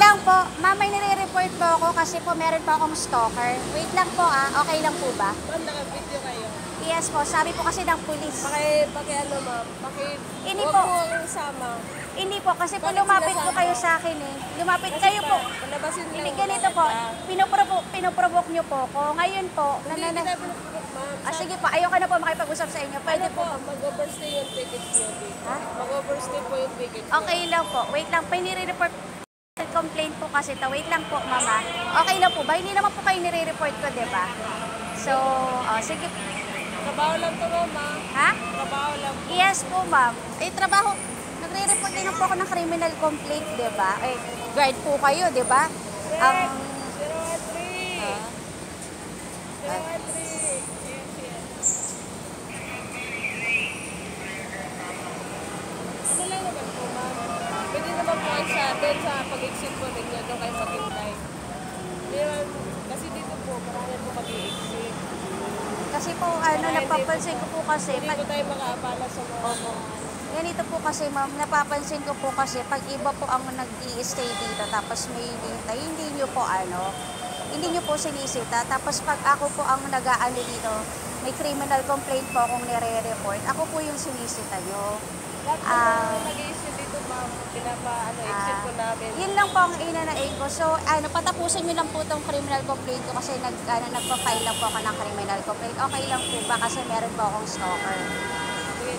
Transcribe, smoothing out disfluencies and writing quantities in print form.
lang po. Ma'am, may nire-report po ako kasi po meron po akong stalker. Wait lang po okay lang po ba? Ma'am, naka-video kayo. Yes po, sabi po kasi ng pulis. Ano ma'am, Hindi huwag po. po akong isama. Hindi po, kasi po Bakit lumapit po sinasama? kayo sa akin eh. Lumapit Kasi kayo po. palabasin Hindi lang ganito po, pinoprovoke nyo po ako. Ngayon po, Hindi kita pinapagod, ma'am. sige po, ayoko na po makipag-usap sa inyo. Pwede Ano po. po, mag-overstay yung tickets nyo dito. Ha? Mag-overstay po yung tickets nyo. Okay lang po. Wait lang, pinire-report complaint po kasi to. Wait lang po, mama. Okay lang po ba? Hindi naman po kayo nire-report ko, di ba? So, sige. Trabaho lang to, ma'am. Ha? Trabaho lang. Yes po, ma'am. Trabaho. Nagre-report din po ako ng criminal complaint, di ba? Guard po kayo, di ba? Ang 013. 013. Ano lang naman po, ma'am. Pwede naman po kayo doon sa pag-exit po ninyo, doon kayo maghintay. Hindi naman, kasi dito po, marami po mag-i-exit. kasi po, napapansin ko po kasi, Hindi po tayo makaabala sa mga... ganito po kasi, ma'am, napapansin ko po kasi, pag iba po ang nag-i-stay dito, tapos may hintay, hindi nyo po sinisita. Tapos pag ako po ang nag-aano dito, may criminal complaint po akong nire-report, ako po yung sinisita nyo. Lahat po nag-i-exit dito, ma'am. Exit po namin. Yun lang po ang inanaig ko. So, patapusin nyo lang po itong criminal complaint ko kasi nagpa-file lang po ako ng criminal complaint. Okay lang po ba kasi meron po akong stalker. Sige.